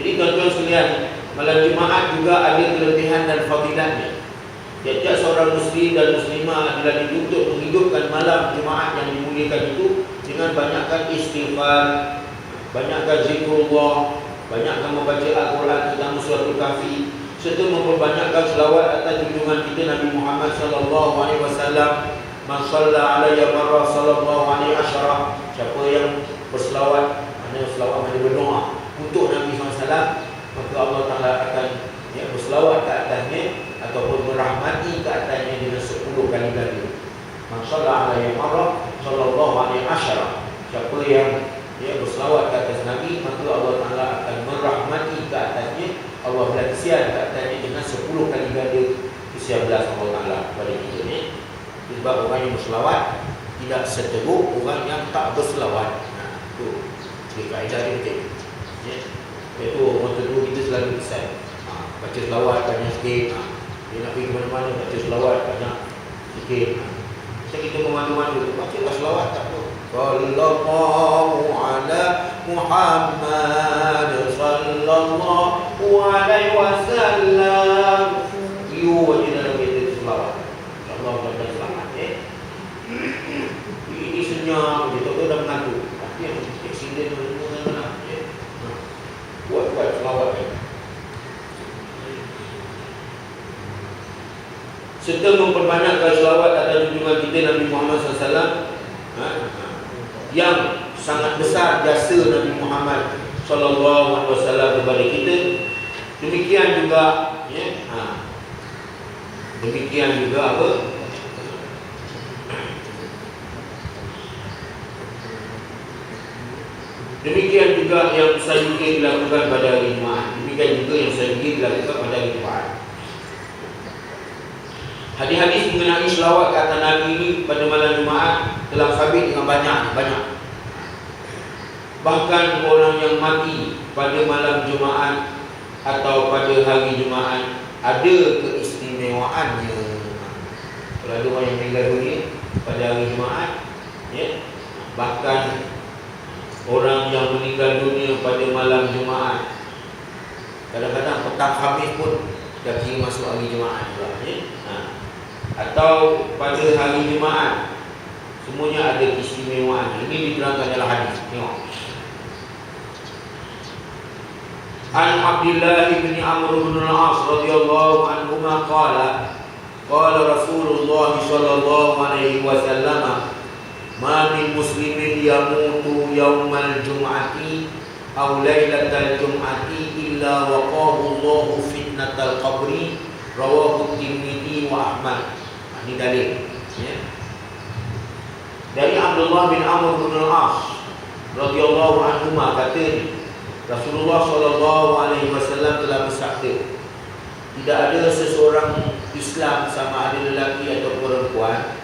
Jadi tuan-tuan sekalian, malam Jumaat juga ada kelebihan dan fadilatnya. Tiap-tiap seorang muslim dan muslimah adalah dituntut menghidupkan malam Jumaat yang dimuliakan itu dengan banyakkan istighfar, banyakkan zikrullah, banyakkan membaca Al-Quran terutama surah Al-Kahfi, serta memperbanyakkan selawat atas junjungan kita Nabi Muhammad sallallahu alaihi wasallam. Man shalla alayya marra sallallahu alaihi asyara. Siapa yang berselawat, maknanya selawat maknanya berdoa untuk Nabi SAW, maka Allah Ta'ala akan berselawat ke atasnya ataupun merahmati ke atasnya dengan 10 kali ganda. Man shalla alayya marra sallallahu alaihi asyara. Siapa yang berselawat ke atas Nabi, maka Allah Ta'ala akan merahmati ke atasnya, Allah berkesian ke atasnya dengan 10 kali ganda ke-11 Allah Ta'ala pada kita ni. Sebab orang yang berselawat tidak seteruk orang yang tak berselawat. Itu kaedah dia betul. Iaitu orang terdua kita selalu pesan, baca selawat banyak sikit. Dia nak pergi ke mana-mana, baca selawat banyak sikit. Macam kita memandu-mandu, bacalah selawat tak apa. Sallallahu ala Muhammad sallallahu alaihi wasallam. You wajib dalam kereta selawat. InsyaAllah mudah-mudahan selamat. Ini senyap, dia tahu dah mengantuk. Tapi yang aksiden buat selawat. serta memperbanyakkan selawat atas junjungan kita Nabi Muhammad SAW, yang sangat besar jasa Nabi Muhammad SAW kepada kita. Demikian juga demikian juga apa? Demikian juga yang selanjutnya dilakukan pada hari Jumaat. Demikian juga yang selanjutnya dilakukan pada hari Jumaat. Hadis-hadis mengenai selawat ke atas Nabi ini pada malam Jumaat telah sabit dengan banyak. Bahkan orang yang mati pada malam Jumaat atau pada hari Jumaat ada keistimewaannya. Kalau ada orang yang meninggal dunia pada hari Jumaat, bahkan orang yang meninggal dunia pada malam Jumaat, kadang-kadang petang Khamis pun dah kira masuk hari Jumaat juga, atau pada hari Jumaat, semuanya ada keistimewaan. Ini diterangkan dalam hadis. Tengok. An Abdullah bin Amr bin al-As radhiyallahu anhuma qala Rasulullah sallallahu alaihi wasallam, ma min muslimin yamutu yaumal jum'ati aw lailatal jum'ati illa waqahu Allahu fitnatal qabri, rawahu Tirmidzi wa Ahmad. Ini dalil, dari Abdullah bin Amr bin al-As radhiyallahu anhuma, kata Rasulullah sallallahu alaihi wasallam telah bersabda, tidak ada seseorang Islam, sama ada lelaki atau perempuan,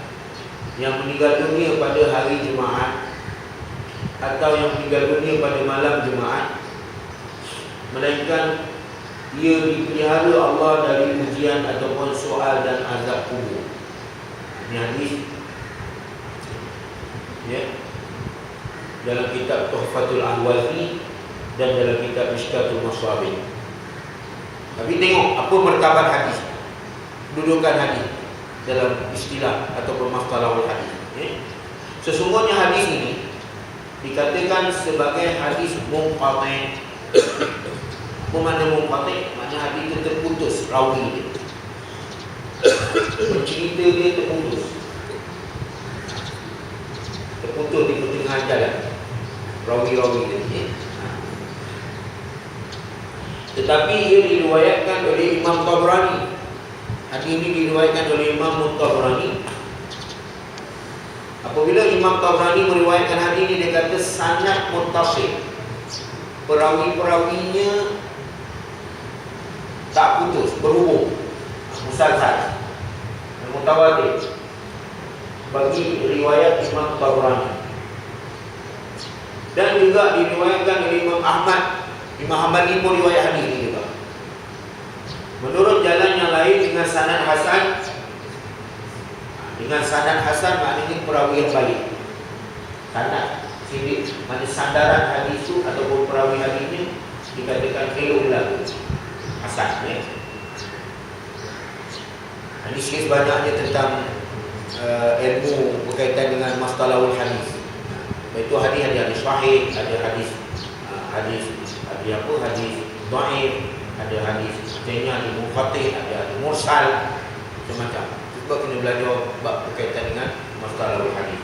yang meninggal dunia pada hari Jumaat atau yang meninggal dunia pada malam Jumaat, melainkan ia dipelihara Allah dari ujian ataupun soal dan azab kubur. Ini hadis dalam kitab Tuhfatul Ahwazi dan dalam kitab Mishkatul Maswabih. Tapi tengok apa martabat hadis, dudukan hadis dalam istilah ataupun mustalahul hadis. Sesungguhnya hadis ini dikatakan sebagai hadis munqati'. Apa makna munqati'? Maknanya hadis itu terputus rawi dia. Cerita dia terputus di pertengahan jalan, rawi-rawi dia. Tetapi ia diriwayatkan oleh Imam Tabrani. Hadis ini diriwayatkan oleh Imam Tabrani. Apabila Imam Tabrani meriwayatkan hadis ini, dia kata sanad muttasil, perawi-perawinya tak putus, berhubung, musalsal, mutawatir, bagi riwayat Imam Tabrani. Dan juga diriwayatkan oleh Imam Ahmad. Imam Hanbali pun riwayat hadis ini juga. Menurut jalan yang lain dengan sanad hasan. Dengan sanad hasan maknanya perawi yang baik. Sanad sini mana sandaran hadis itu ataupun perawi hadisnya dikatakan elok lagu hasan. Ini sikit banyaknya tentang ilmu berkaitan dengan mustalahul hadis. Iaitu hadis-hadis sahih, ada hadis dhaif, ada hadis jenya, ada munqati', ada mursal, macam-macam. Cuba kena belajar bab berkaitan dengan mustalahul hadis.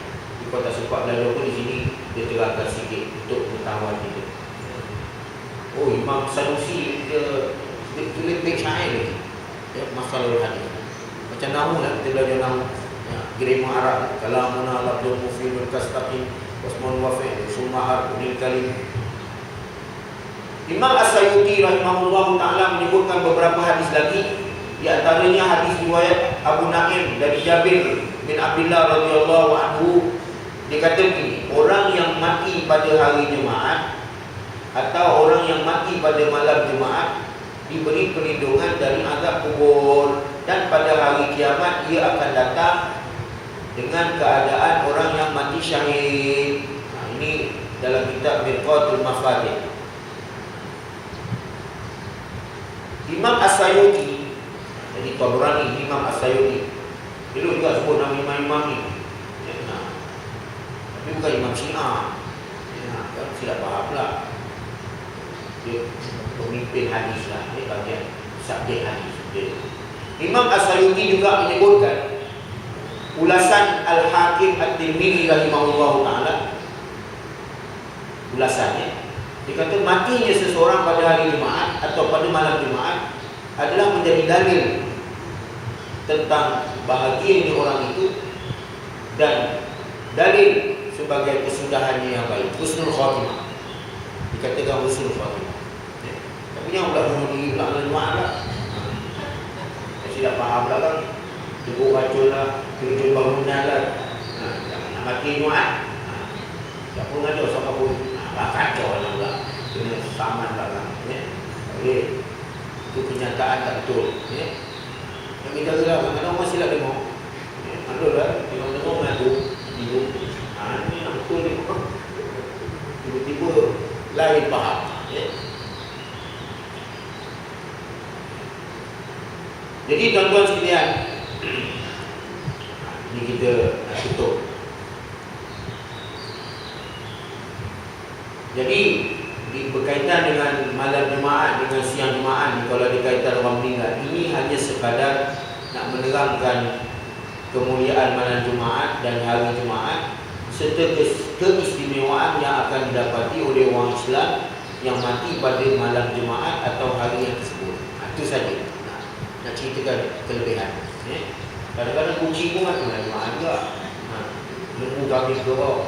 Kalau tak sempat belajar pun di sini dia terangkan sikit untuk pengetahuan kita. Oh, Imam Sanusi dia tulis baik syair lagi. Mustalahul hadis. Macam nahu lah, kita belajar nahu. Grammar Arab, kalamuna labdul mufidul kastaqim wasmun wafi' summa harful kalim. Imam As-Sayuti rahimahullah ta'ala menyebutkan beberapa hadis lagi. Di antaranya hadis riwayat Abu Naim dari Jabir bin Abdullah radhiyallahu anhu. Dia kata begini, orang yang mati pada hari Jumaat atau orang yang mati pada malam Jumaat diberi perlindungan dari azab kubur, dan pada hari kiamat ia akan datang dengan keadaan orang yang mati syahid. Ini dalam kitab Mirqatul Mafatih. Imam As-Sayuti, jadi Tabrani, Imam As-Sayuti, dia juga sebut nama imam-imam ni. Tapi bukan Imam Syiah. Kan silap faham pula. Dia pemimpin hadis lah, dia bagian subjek hadis dia. Imam As-Sayuti juga menyebutkan ulasan Al-Hakim At-Tirmidzi rahimahullahu taala, ulasannya dia kata matinya seseorang pada hari Jumaat atau pada malam Jumaat adalah menjadi dalil tentang bahagianya orang itu dan dalil sebagai kesudahannya yang baik, husnul khatimah. Dikatakan husnul khatimah. Tapi yang pula bunuh diri pula malam Jumaat lah. Tidak faham lah kan, tebuk racun lah, tujuh bangunan lah, nak mati Jumaat, tak pun ada sama pun, kacau lah pula, kena saman lah kan, okay. Itu kenyataan tak betul, yang kita kira kadang-kadang masih lah tengok, ada lah, tengok-tengok mengadu, hidup, ini nak betul ni, tiba-tiba lain faham, Jadi tuan-tuan sekalian, ini kita nak tutup. Jadi berkaitan dengan malam Jumaat dengan siang Jumaat ni, kalau dikaitan orang meninggal, ini hanya sekadar nak menerangkan kemuliaan malam Jumaat dan hari Jumaat serta keistimewaan yang akan didapati oleh orang Islam yang mati pada malam Jumaat atau hari yang tersebut. Itu saja. Nak ceritakan kelebihan. Kadang-kadang kucing pun mati malam Jumaat juga. Lembu kami ke bawah.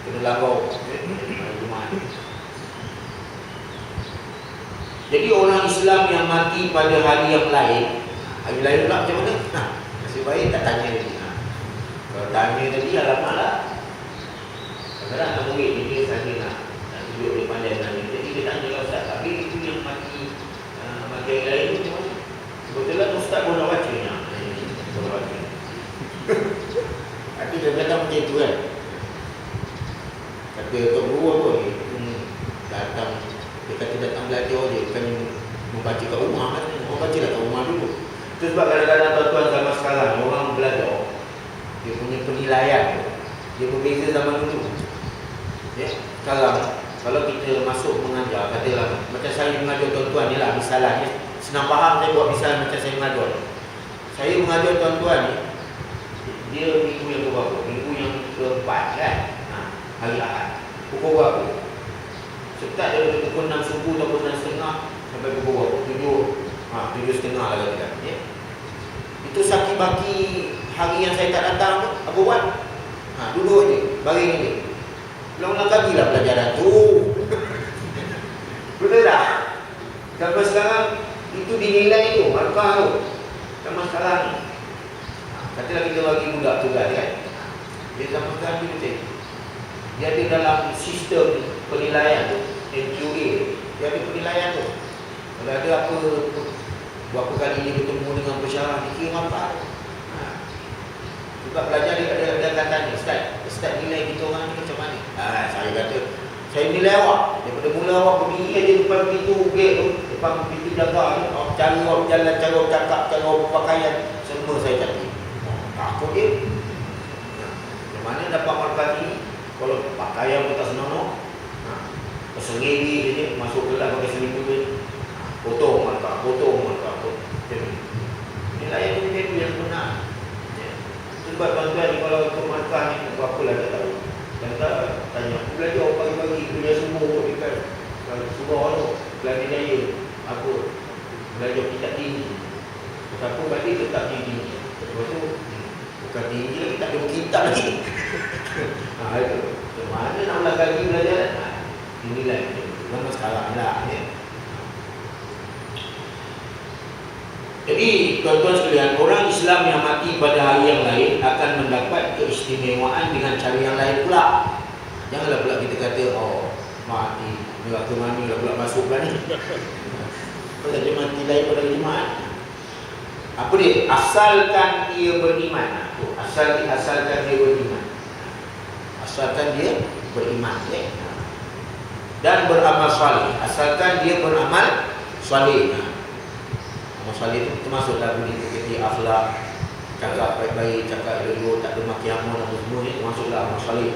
Kena labau malam Jumaat. Jadi orang Islam yang mati pada hari yang lain, hari lain pula macam mana? Nasib baik tak tanya lagi. Kalau tanya tadi, alamak lah. Kadang-kadang nak murid dia saja nak duduk di pandai tanya. Jadi dia tanya lah, Ustaz, tapi itu yang mati hari lain tu macam mana? Kebetulan Ustaz pun nak baca. Tapi dia kata macam itu kan. Kata Tok Guru apa dia datang, dia kata datang belajar dia, bukan membaca kat rumah kan. Orang baca lah kat rumah dulu. Itu sebab kadang-kadang tuan-tuan zaman sekarang orang belajar, dia punya penilaian dia berbeza zaman dulu. Sekarang kalau kita masuk mengajar, katalah macam saya mengajar tuan-tuan ni lah, misalnya senang faham saya buat misal macam saya mengajar. Saya mengajar tuan-tuan ni, dia minggu yang berapa? Minggu yang keempat kan? Hari Ahad. Pukul berapa? Start dari pukul 6 subuh atau pukul 6.30 sampai pukul berapa? 7.30 lah katakan. Itu saki-baki hari yang saya tak datang tu, apa buat? Duduk je, baring ni. Ulang-ulang kaki lah pelajaran tu. Betul tak? Sampai sekarang itu dinilai tu, markah tu. Sama sekarang ni. Katalah kita bagi budak tugas kan. Dia sama sekarang tu macam dia ada dalam sistem penilaian tu, NQA, dia ada penilaian tu. Kalau ada apa, berapa kali dia bertemu dengan pensyarah, dia kira markah tu. Sebab belajar dia ada katanya, Ustaz nilai kita orang ni macam mana? Saya kata, saya nilai awak. Daripada mula awak berdiri aja depan pintu gate tu, depan pintu jaga tu, cara awak berjalan, cara awak cakap, cara awak berpakaian, semua saya cantik. Takut dia. Macam mana dapat markah ni? Kalau pakaian pun tak senang no. Sendiri je, masuk kelas pakai seribu je. Potong markah. Nilai itu yang benar. Sebab tuan-tuan ni kalau untuk markah ni berapa lah tak tahu. Tuan-tuan tanya, aku belajar pagi-pagi kuliah subuh dekat surau tu, Kelana Jaya, apa belajar kitab tinggi. Siapa balik tetap tinggi. Lepas tu bukan tinggi lagi, tak ada kitab lagi. Itu macam mana nak ulang kali belajar? Inilah mana sekarang lah Jadi tuan-tuan sekalian, orang Islam yang mati pada hari yang lain akan mendapat keistimewaan dengan cara yang lain pula. Janganlah pula kita kata, mati neraka mana lah pula masuk pula ni. Kalau dia mati lain pada Jumaat, apa dia? Asalkan dia beriman. Asalkan dia beriman. Asalkan dia beriman dan beramal saleh. Asalkan dia beramal saleh. Amal saleh itu termasuklah budi pekerti, akhlak, cakap baik-baik, cakap elok, tak ada maki amun, apa semua ni termasuklah amal saleh.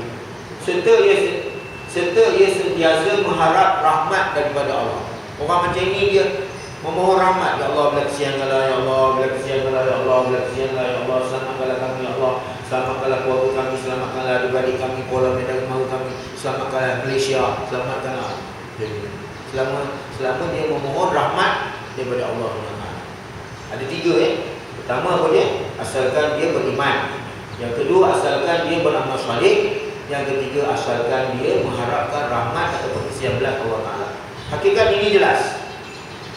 Serta ia sentiasa mengharap rahmat daripada Allah. Orang macam ini dia memohon rahmat. Ya Allah, belah kesiankanlah, ya Allah, Allah, kesianlah ya Allah, selamatkanlah kami ya Allah, selamatkanlah keluarga kami, selamatkanlah adik-adik kami, Kuala Medan mahu kami, selamatkanlah Malaysia, selamatkanlah. Jadi, selama dia memohon rahmat daripada Allah SWT. Ada 3 Pertama apa dia? Asalkan dia beriman. Yang kedua, asalkan dia beramal saleh. Yang ketiga, asalkan dia mengharapkan rahmat atau kesian belas Allah Ta'ala. Hakikat ini jelas.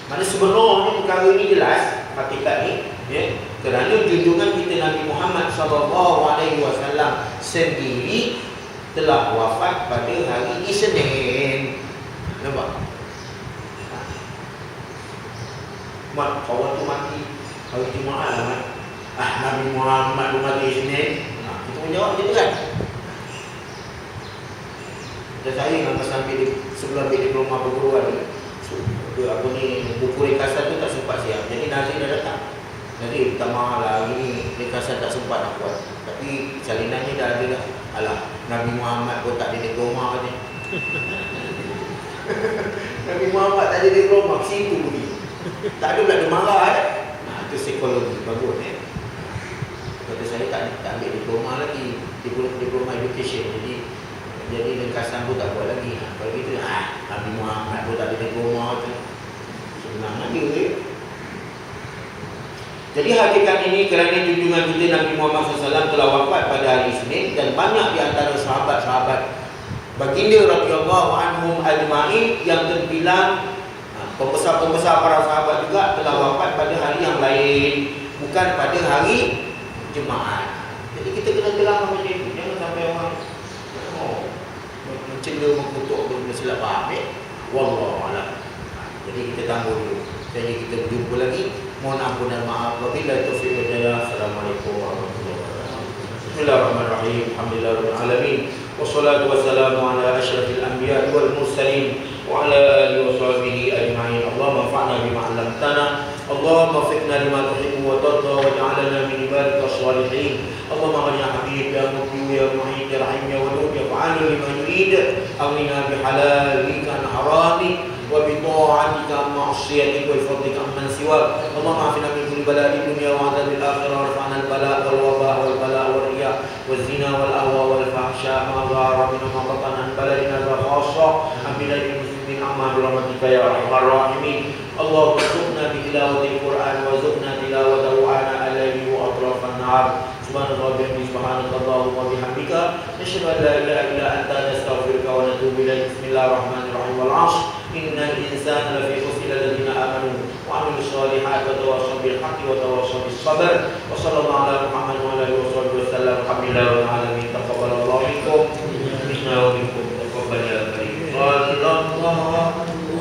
Mana sebenarnya perkara ini jelas hakikat ni, ya. Kerana junjungan kita Nabi Muhammad SAW sendiri telah wafat pada hari Isnin. Nampak? Mat kawan tu mati hari Jumaat lah, Mat. Nabi Muhammad tu mati Isnin. Kita menjawab macam tu kan? Dan saya nak sampai sebelum ambil diploma perguruan ni, apa ni, buku ringkasan tu tak sempat siap. Jadi Nazir dah datang. Jadi minta maaf lah, hari ni ringkasan tak sempat nak buat. Tapi salinannya dah ada dah. Alah, Nabi Muhammad pun tak ada diploma ni. Nabi Muhammad tak ada diploma, situ pergi. Tak ada pula dia marah kan. Itu psikologi, bagus Kata saya tak ambil diploma lagi, diploma education. Jadi ringkasan pun tak buat lagi. Kalau gitu, Nabi Muhammad pun tak ada diploma tu. Senang aja Jadi hakikat ini kerana junjungan kita Nabi Muhammad SAW telah wafat pada hari Isnin, dan banyak di antara sahabat-sahabat baginda radhiyallahu anhum ajma'in yang terbilang pembesar-pembesar para sahabat juga telah wafat pada hari yang lain, bukan pada hari Jumaat. Jadi kita kena terang macam itu. Jangan sampai orang mencela, mengutuk, benda silap faham. Wallahu a'lam. Jadi kita tangguh dulu. Jadi kita berjumpa lagi. Mohon ampun dan maaf. Wabillahi taufiq wal hidayah. Assalamualaikum warahmatullahi wabarakatuh. Bismillahirrahmanirrahim. Alhamdulillahirabbil alamin. Wassalatu wassalamu ala asyrafil anbiya'i wal mursalin wa ala alihi wa sahbihi ajma'in. Allahumma fa'na bima 'allamtana. Allahumma fiqna lima tuhibbu wa tarda waj'alna min ibadika shalihin. Allahumma ya habib ya muqim ya mu'in ya rahim ya wadud ya fa'alu lima yurid. Awina bihalalika an haramik wa bi ta'atika ma'siyatik wa fadlika amman siwak. Allahumma afina min kulli bala'i dunya wa 'adzabil akhirah warfa'na al-bala' wal waba' wal bala' wal riya' wal zina wal ahwa wal fahsya ma dhahara minhu ma batana baladina wa khassa amilal muslimin amma bi rahmatika ya arhamar rahimin. Allahumma subhana bi tilawatil Qur'an wa zubna tilawatahu ana alayhi wa atrafan nar. Subhanallah bihamdihi subhanakallahumma bihamdika nasyhadu an la ilaha illa anta nastaghfiruka wa natubu ilaik. Bismillahirrahmanirrahim. Wal 'ashr innal insana lafi khusr illa alladziina aamanu wa 'amilus solihati wa tawassaw bil haqqi wa tawassaw bis sabr. Wa sallallahu ala Muhammad wa ala alihi wa sahbihi wasallam. Alhamdulillahil alamin. Taqabbalallahu minkum minna wa minkum.